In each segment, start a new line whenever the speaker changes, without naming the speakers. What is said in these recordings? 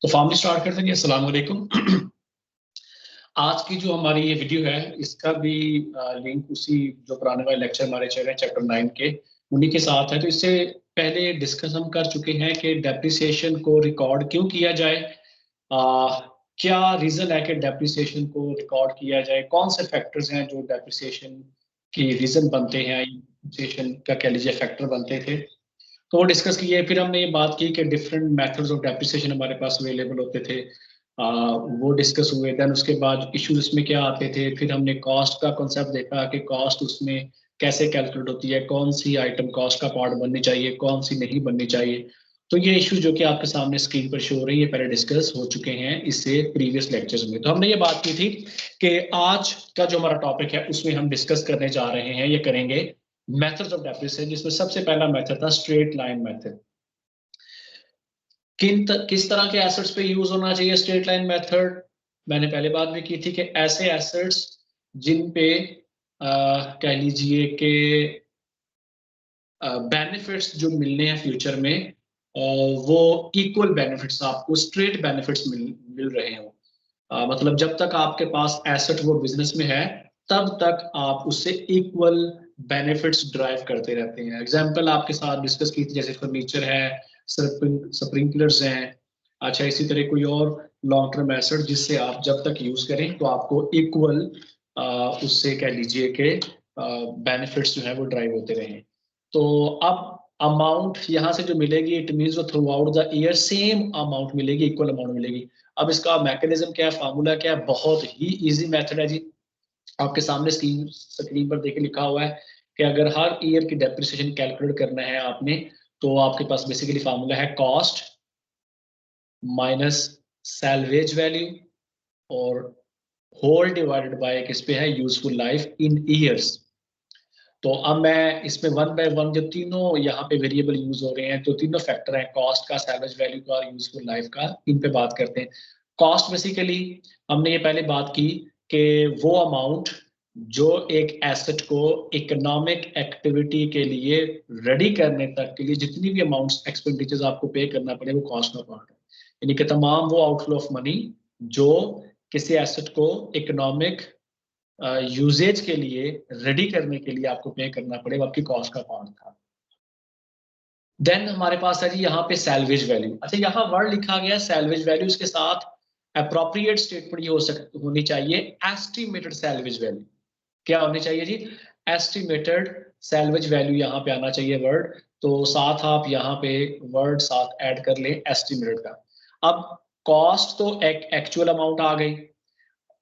तो formally start करते हैं। अस्सलाम वालेकुम। आज की जो हमारी ये वीडियो है इसका भी लिंक उसी जो पुराने वाले लेक्चर हमारे चल रहे हैं चैप्टर 9 के उन्हीं के साथ है। तो इससे पहले डिस्कस हम कर चुके हैं कि डेप्रिसिएशन को रिकॉर्ड क्यों किया जाए, क्या रीजन है कि डेप्रिसिएशन को रिकॉर्ड किया जाए, कौन से फैक्टर्स हैं जो डेप्रिसिएशन की रीजन बनते हैं, डेप्रिसिएशन का कह लीजिए फैक्टर बनते थे। तो वो डिस्कस किए। फिर हमने ये बात की कि डिफरेंट मेथड्स ऑफ डेप्रिसिएशन हमारे पास अवेलेबल होते थे, वो डिस्कस हुए। देन उसके बाद इश्यूज इसमें क्या आते थे। फिर हमने कॉस्ट का कॉन्सेप्ट देखा कि कॉस्ट उसमें कैसे कैलकुलेट होती है, कौन सी आइटम कॉस्ट का पार्ट बननी चाहिए, कौन सी नहीं बननी चाहिए। तो ये इशू जो कि आपके सामने स्क्रीन पर शो हो रही है पहले डिस्कस हो चुके हैं इससे प्रीवियस लेक्चर्स में। तो हमने ये बात की थी कि आज का जो हमारा टॉपिक है उसमें हम डिस्कस करने जा रहे हैं, ये करेंगे मेथड्स ऑफ डेप्रिसिएशन, जिसमें सबसे पहला मेथड था स्ट्रेट लाइन मेथड। किस तरह के एसेट्स पे यूज होना चाहिए स्ट्रेट लाइन मेथड। मैंने पहले बात भी की थी कि ऐसे एसेट्स जिन पे कह लीजिए कि बेनिफिट्स जो मिलने हैं फ्यूचर में वो इक्वल बेनिफिट्स, आपको स्ट्रेट बेनिफिट्स मिल रहे हो। मतलब जब तक आपके पास एसेट वो बिजनेस में है तब तक आप उससे इक्वल बेनिफिट्स ड्राइव करते रहते हैं। एग्जांपल आपके साथ डिस्कस की थी, जैसे फर्नीचर है, स्प्रिंकलर्स हैं। अच्छा, इसी तरह कोई और लॉन्ग टर्म एसेट जिससे आप जब तक यूज करें तो आपको इक्वल उससे कह लीजिए कि बेनिफिट्स जो है वो ड्राइव होते रहें। तो अब अमाउंट यहाँ से जो मिलेगी इट मीन्स वो through out the year same amount मिलेगी, इक्वल अमाउंट मिलेगी। अब इसका मैकेनिज्म क्या है, फार्मूला क्या है, बहुत ही इजी मेथड है जी। आपके सामने स्क्रीन पर देखिए लिखा हुआ है कि अगर हर ईयर की डेप्रिसिएशन कैलकुलेट करना है आपने, तो आपके पास बेसिकली फार्मूला है कॉस्ट माइनस सैलवेज वैल्यू और होल डिवाइडेड बाय किस पे है, यूजफुल लाइफ इन ईयर्स। तो अब मैं इसमें वन बाय वन जो तीनों यहाँ पे वेरिएबल यूज हो रहे हैं, जो तीनों फैक्टर हैं, कॉस्ट का, सैलवेज वैल्यू का और यूजफुल लाइफ का, इन पे बात करते हैं। कॉस्ट बेसिकली हमने ये पहले बात की कि वो अमाउंट जो एक एसेट को इकोनॉमिक एक्टिविटी के लिए रेडी करने तक के लिए जितनी भी अमाउंट्स एक्सपेंडिचर्स आपको पे करना पड़े वो कॉस्ट का पार्ट है। यानी कि तमाम वो आउटफ्लो ऑफ मनी जो किसी एसेट को इकोनॉमिक यूजेज के लिए रेडी करने के लिए आपको पे करना पड़ेगा, आपकी कॉस्ट का पार्ट था। देन हमारे पास है जी यहाँ पे सैलवेज वैल्यू। अच्छा, यहाँ वर्ड लिखा गया सैलवेज वैल्यू, इसके साथ अप्रोप्रिएट स्टेटमेंट ये होनी चाहिए एस्टिमेटेड सैलवेज वैल्यू। क्या होनी चाहिए जी, एस्टिमेटेड सैलवेज वैल्यू यहाँ पे आना चाहिए वर्ड। तो साथ आप यहाँ पे वर्ड साथ ऐड कर लें एस्टिमेटेड का। अब कॉस्ट तो एक एक्चुअल अमाउंट आ गई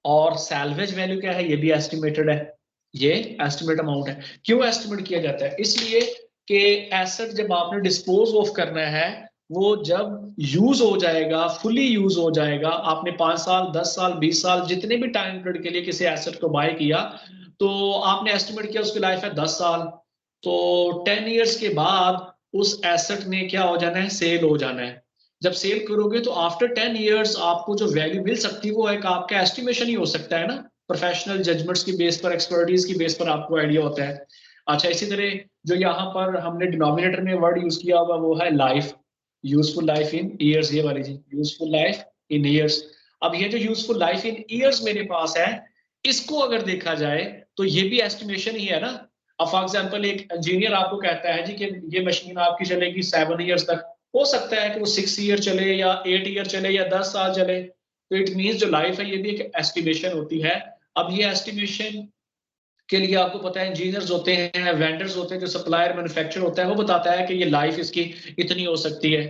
और सैलवेज वैल्यू क्या है, ये भी एस्टिमेटेड है, ये एस्टिमेट अमाउंट है। क्यों एस्टिमेट किया जाता है, इसलिए कि एसेट जब आपने डिस्पोज ऑफ करना है वो जब यूज हो जाएगा, फुली यूज हो जाएगा, आपने 5 साल 10 साल 20 साल जितने भी टाइम पीरियड के लिए किसी एसेट को बाय किया, तो आपने एस्टिमेट किया उसकी लाइफ है 10 साल। तो 10 ईयर्स के बाद उस एसेट ने क्या हो जाना है, सेल हो जाना है। जब सेल करोगे तो आफ्टर 10 इयर्स आपको जो वैल्यू मिल सकती है वो एक आपका एस्टिमेशन ही हो सकता है ना, प्रोफेशनल जजमेंट्स की बेस पर, एक्सपर्टीज की बेस पर आपको आइडिया होता है। अच्छा, इसी तरह जो यहाँ पर हमने डिनोमिनेटर में वर्ड यूज किया हुआ वो है life, useful life in years, ये वाली जी, यूजफुल लाइफ इन ईयर्स। अब ये जो यूजफुल लाइफ इन ईयर्स मेरे पास है, इसको अगर देखा जाए तो ये भी एस्टिमेशन ही है ना। अब फॉर एग्जाम्पल एक इंजीनियर आपको कहता है जी कि ये मशीन आपकी चलेगी 7 ईयर्स तक, हो सकता है कि वो 6 ईयर चले या 8 ईयर चले या 10 साल चले। तो इट मींस जो लाइफ है ये भी एक एस्टिमेशन होती है। अब ये एस्टिमेशन के लिए आपको पता है इंजीनियर्स होते हैं, वेंडर्स होते हैं, जो सप्लायर मैन्युफैक्चर होता है वो बताता है कि ये लाइफ इसकी इतनी हो सकती है।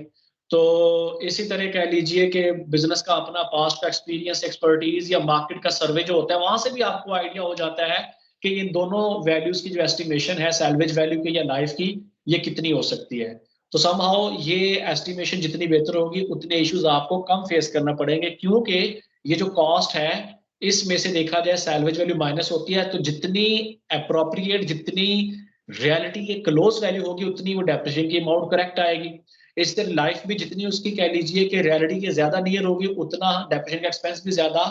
तो इसी तरह कह लीजिए कि बिजनेस का अपना पास्ट का एक्सपीरियंस, एक्सपर्टीज या मार्केट का सर्वे जो होता है वहां से भी आपको आइडिया हो जाता है कि इन दोनों वैल्यूज की जो एस्टिमेशन है सैलवेज वैल्यू की या लाइफ की, ये कितनी हो सकती है। तो समहाउ ये एस्टिमेशन जितनी बेहतर होगी उतने इश्यूज आपको कम फेस करना पड़ेंगे, क्योंकि ये जो कॉस्ट है इसमें से देखा जाए सैलवेज वैल्यू माइनस होती है, तो जितनी अप्रोप्रिएट, जितनी रियलिटी के क्लोज वैल्यू होगी उतनी वो डेप्रिसिएशन की अमाउंट करेक्ट आएगी। इस तरह लाइफ भी जितनी उसकी कह लीजिए कि रियलिटी के ज्यादा नियर होगी उतना डेप्रिसिएशन का एक्सपेंस भी ज्यादा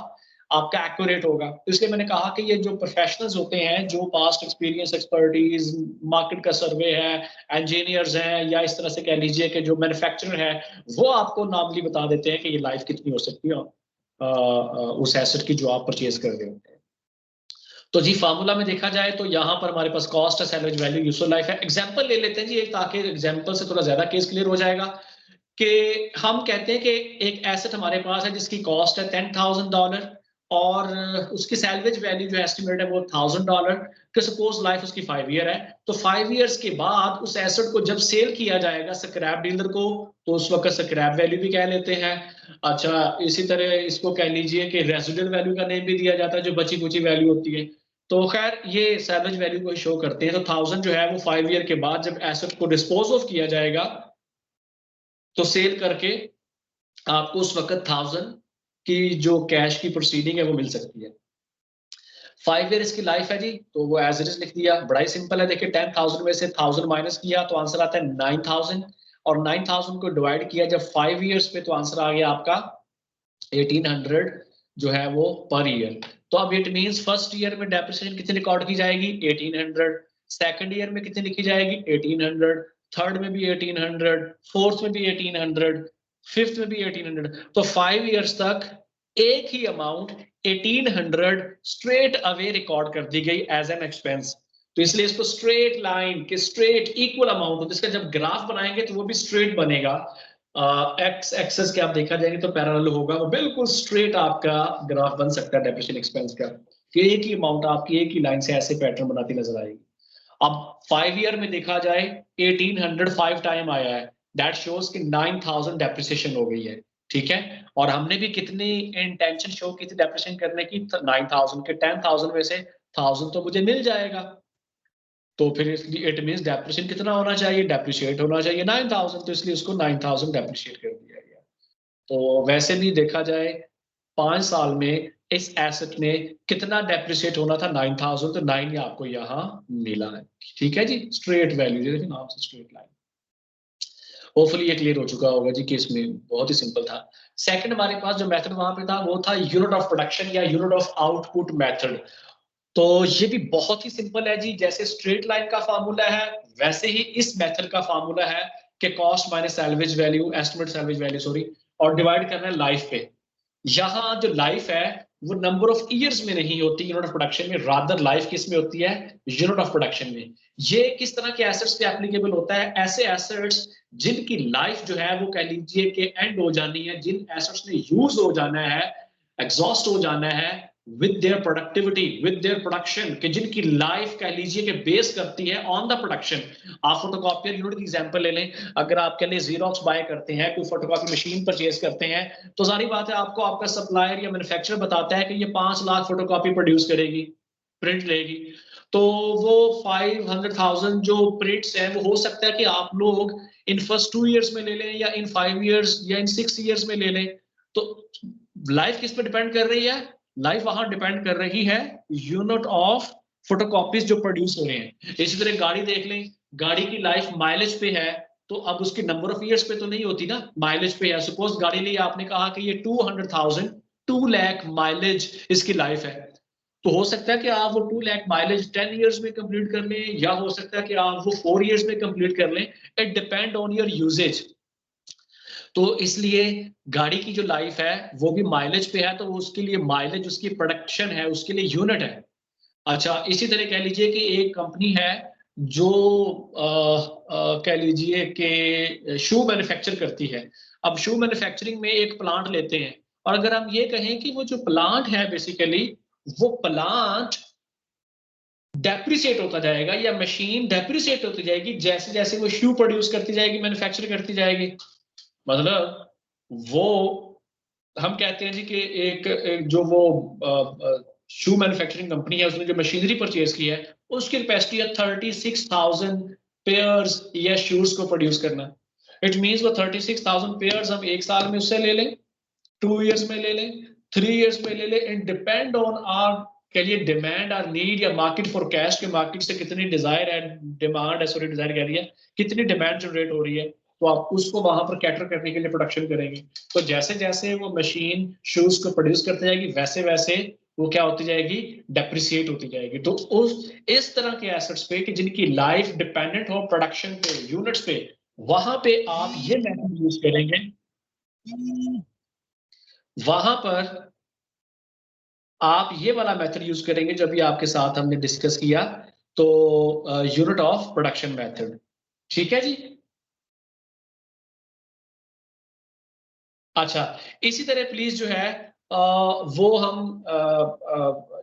आपका एक्यूरेट होगा। इसलिए मैंने कहा कि ये जो प्रोफेशनल्स होते हैं, जो पास्ट एक्सपीरियंस, एक्सपर्टीज, मार्केट का सर्वे है, इंजीनियर्स हैं, या इस तरह से कह लीजिए कि जो मैन्युफैक्चरर है, वो आपको नॉर्मली बता देते हैं कि ये लाइफ कितनी हो सकती है उस एसेट की जो आप परचेज कर रहे होते हैं। तो जी फार्मूला में देखा जाए तो यहाँ पर हमारे पास कॉस्ट है, सैलवेज वैल्यू, यूजफुल लाइफ है। एग्जांपल ले लेते हैं जी एक, ताकि एग्जांपल से थोड़ा ज्यादा केस क्लियर हो जाएगा। कि हम कहते हैं कि एक एसेट हमारे पास है जिसकी कॉस्ट है $10,000 और उसकी सैलवेज वैल्यू जो एस्टिमेट है वो $1,000 कि सपोज लाइफ उसकी 5 ईयर है। तो 5 इयर्स के बाद उस एसेट को जब सेल किया जाएगा स्क्रैप डीलर को, तो उस वक्त स्क्रैप वैल्यू भी कह लेते हैं। अच्छा, इसी तरह इसको कह लीजिए कि रेजिडुअल वैल्यू का नेम भी दिया जाता है, जो बची कुची वैल्यू होती है। तो खैर ये सैलवेज वैल्यू को शो करते हैं। तो 1000 जो है वो 5 ईयर के बाद जब एसेट को डिस्पोज ऑफ किया जाएगा, तो सेल करके आपको उस वक्त 1000 की जो कैश की प्रोसीडिंग है वो मिल सकती है। 5 ईयर इसकी लाइफ है जी, तो वो एज इट इज लिख दिया। बड़ा ही सिंपल है, देखिए 10,000 में से 1000 माइनस किया तो आंसर आता है 9000, और 9000 को डिवाइड किया जब 5 ईयर्स पे, तो आंसर आ गया आपका 1800 जो है वो पर ईयर। तो अब इट मींस फर्स्ट ईयर में डेप्रिसिएशन कितनी रिकॉर्ड की जाएगी? 1800। सेकंड ईयर में कितनी लिखी जाएगी? 1800। थर्ड में भी 1800, फोर्थ में भी 1800, फिफ्थ में भी 1800। तो 5 इयर्स तक एक ही अमाउंट 1800 स्ट्रेट अवे रिकॉर्ड कर दी गई एज एन एक्सपेंस। तो इसलिए इसको स्ट्रेट लाइन के स्ट्रेट इक्वल अमाउंट होता है, इसका जब ग्राफ बनाएंगे तो वो भी स्ट्रेट बनेगा। एक्स एक्सेस के आप देखा जाएंगे तो पैरेलल होगा, वो बिल्कुल स्ट्रेट आपका ग्राफ बन सकता है डेप्रिसिएशन एक्सपेंस का, कि एक ही अमाउंट आपकी एक ही लाइन से ऐसे पैटर्न बनाती नजर आएगी। अब 5 ईयर में देखा जाए 1805 टाइम आया है, दैट शोज कि 9000 डेप्रिसिएशन हो गई है। ठीक है, और हमने भी कितनी इंटेंशन शो की थी डेप्रिसिएशन करने की? 9000 के 10,000 में से 1000 तो मुझे मिल जाएगा, तो फिर इट मींस डेप्रिसिएशन कितना होना चाहिए? डेप्रिशिएट होना चाहिए 9000, तो इसलिए उसको 9000 डेप्रिशिएट कर दिया गया। तो वैसे भी देखा जाए 5 साल में इस एसेट में कितना डेप्रिशिएट होना था? 9000, तो 9 आपको यहाँ मिला है। ठीक है जी, स्ट्रेट वैल्यू, देखिए नाम से स्ट्रेट लाइन। होपफुली ये क्लियर हो चुका होगा जी कि इसमें बहुत ही सिंपल था। सेकंड हमारे पास जो मेथड वहां पे था वो था यूनिट ऑफ प्रोडक्शन या यूनिट ऑफ आउटपुट मेथड। तो ये भी बहुत ही सिंपल है जी, जैसे स्ट्रेट लाइन का फार्मूला है वैसे ही इस मेथड का फार्मूला है कि cost minus salvage value, estimate salvage value sorry, और डिवाइड करना है लाइफ पे। यहाँ जो लाइफ है वो नंबर ऑफ ईयर्स में नहीं होती यूनिट ऑफ प्रोडक्शन में, रादर लाइफ किस में होती है? यूनिट ऑफ प्रोडक्शन में। ये किस तरह के एसेट्स पे एप्लीकेबल होता है? ऐसे एसेट्स जिनकी लाइफ जो है वो कह लीजिए कि एंड हो जानी है, जिन एसेट्स ने यूज हो जाना है, एग्जॉस्ट हो जाना है with their productivity, with their production, कि जिनकी लाइफ कह लीजिए कि बेस करती है ऑन द प्रोडक्शन। आप फोटोकॉपियर यूनिट की एग्जांपल ले लें, अगर आप कह लें जीरोक्स बाय करते हैं, कोई फोटोकॉपी मशीन परचेज करते हैं, तो सारी बात है आपको आपका सप्लायर या मैन्युफैक्चरर बताता है कि ये 5 लाख फोटोकॉपी प्रोड्यूस करेगी, प्रिंट लेगी। तो वो 500,000 जो प्रिंट्स हैं वो हो सकता है कि आप लोग इन फर्स्ट 2 इयर्स में ले लें, या इन 5 इयर्स या इन 6 इयर्स में ले लें। तो लाइफ किस पे डिपेंड कर रही है? लाइफ वहां डिपेंड कर रही है यूनिट ऑफ फोटोकॉपीज जो प्रोड्यूस हो रहे हैं। इसी तरह गाड़ी देख लें, गाड़ी की लाइफ माइलेज पे है, तो अब उसकी नंबर ऑफ ईयर्स पे तो नहीं होती ना, माइलेज पे है। सपोज गाड़ी ली आपने कहा कि ये 200,000 2 लाख माइलेज इसकी लाइफ है, तो हो सकता है कि आप वो 2 लाख माइलेज 10 इयर्स में कंप्लीट कर लें, या हो सकता है कि आप वो 4 इयर्स में कंप्लीट कर लें। It depend on your usage. तो इसलिए गाड़ी की जो लाइफ है वो भी माइलेज पे है, तो उसके लिए माइलेज उसकी प्रोडक्शन है, उसके लिए यूनिट है। अच्छा, इसी तरह कह लीजिए कि एक कंपनी है जो कह लीजिए कि शू मैन्युफैक्चर करती है। अब शू मैन्युफैक्चरिंग में एक प्लांट लेते हैं, और अगर हम ये कहें कि वो जो प्लांट है बेसिकली वो प्लांट डेप्रिसिएट होता जाएगा, या मशीन डेप्रिसिएट होती जाएगी जैसे जैसे वो शू प्रोड्यूस करती जाएगी, मैन्युफैक्चर करती जाएगी। मतलब वो हम कहते हैं जी कि एक जो वो शू मैन्युफैक्चरिंग कंपनी है उसने जो मशीनरी परचेज की है उसकी कैपेसिटी है 36,000 पेयर्स या शूज को प्रोड्यूस करना। इट मींस वो 36,000 पेयर्स हम एक साल में उससे ले लें, 2 इयर्स में ले लें, 3 इयर्स में ले लें, एंड डिपेंड ऑन आर के लिए डिमांड और नीड या मार्केट फोरकास्ट के मार्केट से कितनी डिजायर है, डिमांड है, सॉरी डिजायर कह रही है, कितनी डिमांड जनरेट हो रही है, तो आप उसको वहां पर कैटर करने के लिए प्रोडक्शन करेंगे। तो जैसे जैसे वो मशीन शूज को प्रोड्यूस करती जाएगी वैसे वैसे वो क्या होती जाएगी, डेप्रिसिएट होती जाएगी। तो उस इस तरह के एसेट्स पे कि जिनकी लाइफ डिपेंडेंट हो प्रोडक्शन पे, यूनिट्स पे, वहां पे आप ये मेथड यूज करेंगे। वहां पर आप ये वाला मेथड यूज करेंगे जो अभी आपके साथ हमने डिस्कस किया, तो यूनिट ऑफ प्रोडक्शन मेथड। ठीक है जी। अच्छा, इसी तरह प्लीज जो है वो हम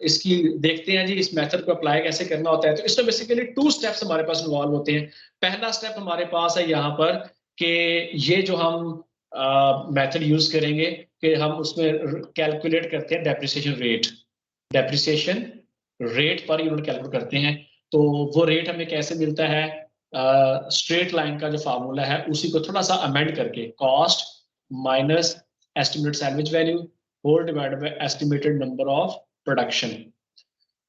इसकी देखते हैं जी, इस मेथड को अप्लाई कैसे करना होता है। तो इसमें बेसिकली 2 स्टेप्स हमारे पास इन्वॉल्व होते हैं। पहला स्टेप हमारे पास है यहाँ पर कि ये जो हम मेथड यूज करेंगे कि हम उसमें कैलकुलेट करते हैं depreciation rate. Depreciation rate per unit calculate करते हैं। तो वो रेट हमें कैसे मिलता है, स्ट्रेट लाइन का जो फार्मूला है उसी को थोड़ा सा अमेंड करके, cost minus estimated salvage value whole divided by estimated number of production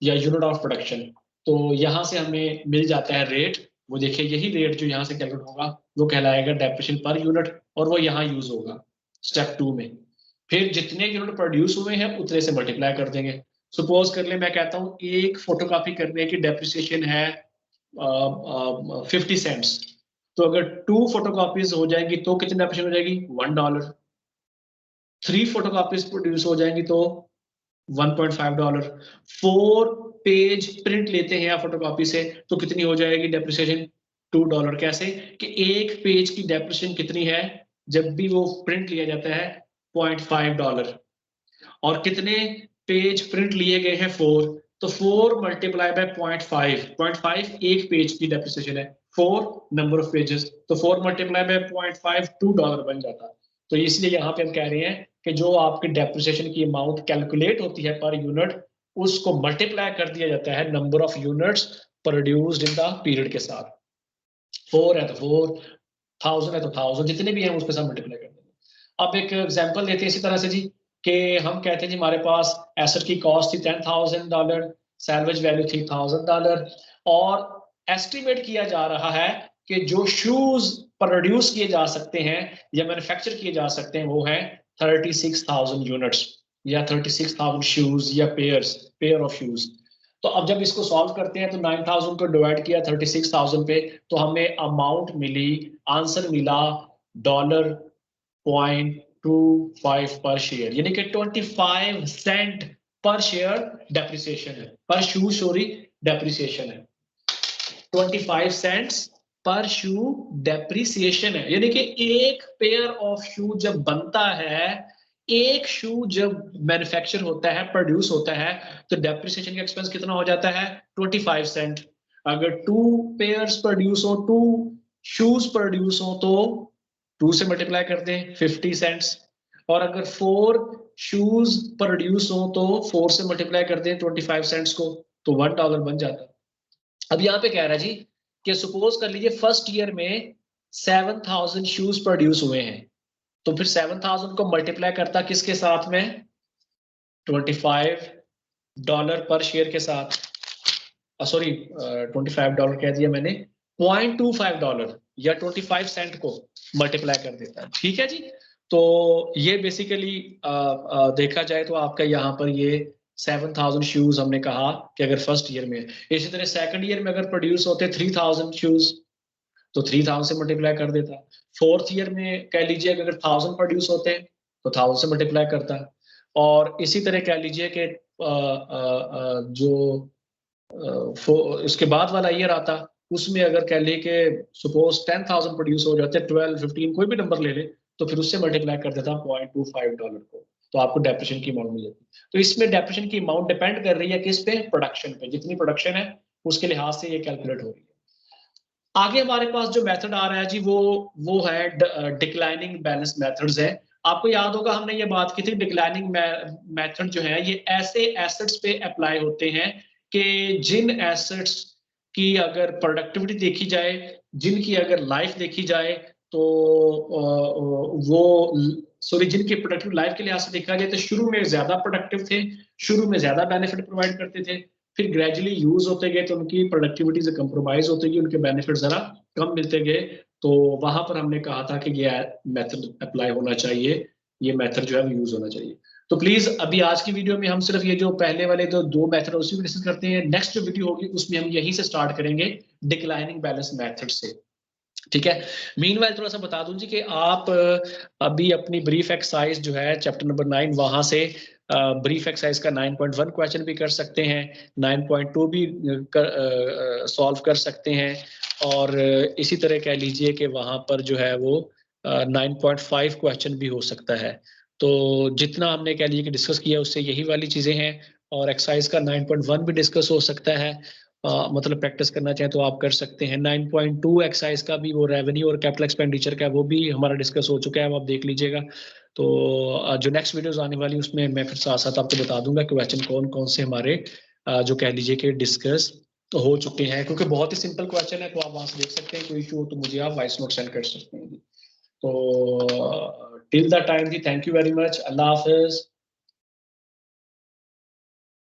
या यूनिट ऑफ प्रोडक्शन। तो यहाँ से हमें मिल जाता है रेट। वो देखिए यही रेट जो यहाँ से कैलकुलेट होगा वो कहलाएगा डेप्रिसिएशन पर यूनिट, और वो यहाँ यूज होगा स्टेप 2 में। फिर जितने यूनिट प्रोड्यूस हुए हैं उतने से मल्टीप्लाई कर देंगे। सपोज कर ले मैं कहता हूँ एक फोटोकॉपी करने की डेप्रिसिएशन है 50 सेंट्स। तो अगर 2 फोटोकॉपीज हो जाएंगी तो कितनी डेप्रिसिएशन हो जाएगी, $1। 3 फोटोकॉपीज प्रोड्यूस हो जाएंगी तो $1.5। 4 पेज प्रिंट लेते हैं या फोटोकॉपी से तो कितनी हो जाएगी डेप्रिसिएशन, $2। कैसे कि एक पेज की डेप्रिसिएशन कितनी है जब भी वो प्रिंट लिया जाता है, $0.5। और कितने पेज प्रिंट लिए गए हैं, 4। तो 4 मल्टीप्लाई बाय 0.5, 0.5 एक पेज की डेप्रिसिएशन है, 4 नंबर ऑफ पेजेस, तो 4 मल्टीप्लाई बाय 0.5 $2 बन जाता है। तो इसलिए यहाँ पे हम कह रहे हैं कि जो आपकी डेप्रिसिएशन की अमाउंट कैलकुलेट होती है पर यूनिट, उसको मल्टीप्लाई कर दिया जाता है number of units produced in the period के साथ। 4 है तो 4, 1000 है तो 1000, जितने भी हैं उसके साथ मल्टीप्लाई कर देंगे। अब एक एग्जांपल लेते हैं इसी तरह से जी, कि हम कहते हैं जी हमारे पास एसेट की कॉस्ट थी $10,000, सैलवेज वैल्यू थी $1,000, और एस्टिमेट किया जा रहा है कि जो शूज प्रोड्यूस किए जा सकते हैं या मैन्युफैक्चर किए जा सकते हैं वो है 36,000 यूनिट्स या 36,000 शूज या पेयर ऑफ शूज। तो अब जब इसको सॉल्व करते हैं तो 9,000 को डिवाइड किया 36,000 पे, तो हमें अमाउंट मिली, आंसर मिला $0.25 पर शेयर, यानी कि 25 सेंट पर शेयर डेप्रिसिएशन है, पर शू सॉरी डेप्रिसिएशन है। 25 सेंट्स पर शू डेप्रिसिएशन है, यानी कि एक पेयर ऑफ शू जब बनता है, एक शू जब मैन्युफैक्चर होता है, प्रोड्यूस होता है, तो डेप्रिसिएशन का एक्सपेंस कितना हो जाता है, 25 सेंट। अगर 2 पेयर्स प्रोड्यूस हो, 2 शूज प्रोड्यूस हो तो 2 से मल्टीप्लाई करते हैं 50 सेंट्स, और अगर 4 शूज प्रोड्यूस हो तो 4 से मल्टीप्लाई करते हैं 25 सेंट्स को, तो $1 बन जाता है। अब यहाँ पे कह रहा है जी कि सपोज कर लीजिए फर्स्ट ईयर में 7,000 शूज प्रोड्यूस हुए हैं, तो फिर 7,000 को मल्टीप्लाई करता किसके साथ में, $25 पर शेयर के साथ, सॉरी $25 कह दिया मैंने, $0.25 या 25 सेंट को मल्टीप्लाई कर देता है। ठीक है जी। तो ये बेसिकली देखा जाए तो आपका यहाँ पर ये 7,000 शूज हमने कहा कि अगर फर्स्ट ईयर में, इसी तरह सेकंड ईयर में अगर प्रोड्यूस होते 3,000 शूज तो 3,000 से मल्टीप्लाई कर देता। फोर्थ ईयर में कह लीजिए अगर 1,000 प्रोड्यूस होते हैं तो 1,000 से मल्टीप्लाई करता। और इसी तरह कह लीजिए कि जो इसके बाद वाला ईयर आता उसमें अगर कह ले कि सपोज 10,000 प्रोड्यूस हो जाते, 12, 15 कोई भी नंबर ले ले, तो फिर उससे मल्टीप्लाई कर देता $0.25 को, तो आपको डेप्रिसिएशन की अमाउंट मिल जाती। तो इसमें डेप्रिसिएशन की अमाउंट डिपेंड कर रही है किस पे, प्रोडक्शन पे, जितनी प्रोडक्शन है उसके लिहाज से ये कैलकुलेट हो रही है। आगे हमारे पास जो मेथड आ रहा है जी वो है डिक्लाइनिंग बैलेंस मेथड्स है। आपको याद होगा हमने ये बात की थी, डिक्लाइनिंग मेथड जो है ये ऐसे एसेट्स पे अप्लाई होते हैं कि जिन एसेट्स की अगर प्रोडक्टिविटी देखी जाए, जिनकी अगर लाइफ देखी जाए, तो वो सॉरी जिनकी प्रोडक्टिव लाइफ के लिहाज से देखा जाए तो शुरू में ज्यादा प्रोडक्टिव थे, शुरू में ज्यादा बेनिफिट प्रोवाइड करते थे, फिर ग्रेजुअली यूज होते गए तो उनकी प्रोडक्टिविटी से कंप्रोमाइज होते गई, उनके बेनिफिट जरा कम मिलते गए, तो वहां पर हमने कहा था कि ये मेथड अप्लाई होना चाहिए, ये मेथड जो है वो यूज होना चाहिए। तो प्लीज अभी आज की वीडियो में हम सिर्फ ये जो पहले वाले जो दो मेथड उसी को डिस्कस करते हैं। नेक्स्ट जो वीडियो होगी उसमें हम यहीं से स्टार्ट करेंगे डिक्लाइनिंग बैलेंस मेथड से, ठीक है। मीनवाइल थोड़ा सा बता दूं जी कि आप अभी अपनी ब्रीफ एक्सरसाइज जो है चैप्टर नंबर 9 वहां से ब्रीफ एक्सरसाइज का 9.1 क्वेश्चन भी कर सकते हैं, 9.2 भी सॉल्व कर सकते हैं, और इसी तरह कह लीजिए कि वहां पर जो है वो 9.5 क्वेश्चन भी हो सकता है। तो जितना हमने कह लीजिए कि डिस्कस किया उससे यही वाली चीजें हैं, और एक्सरसाइज का 9.1 भी डिस्कस हो सकता है। मतलब प्रैक्टिस करना चाहें तो आप कर सकते हैं। 9.2 एक्सरसाइज का भी वो रेवेन्यू और कैपिटल एक्सपेंडिचर का वो भी हमारा डिस्कस हो चुका है, वो आप देख लीजिएगा। तो जो नेक्स्ट वीडियोस आने वाली उसमें मैं फिर साथ साथ आपको बता दूंगा क्वेश्चन कौन कौन से हमारे जो कह लीजिए कि डिस्कस हो चुके हैं, क्योंकि बहुत ही सिंपल क्वेश्चन है, तो आप वहां से देख सकते हैं। कोई इशू हो तो मुझे आप वॉइस नोट सेंड कर सकते हैं। तो till the time ji, thank you very much, अल्लाह हाफिज।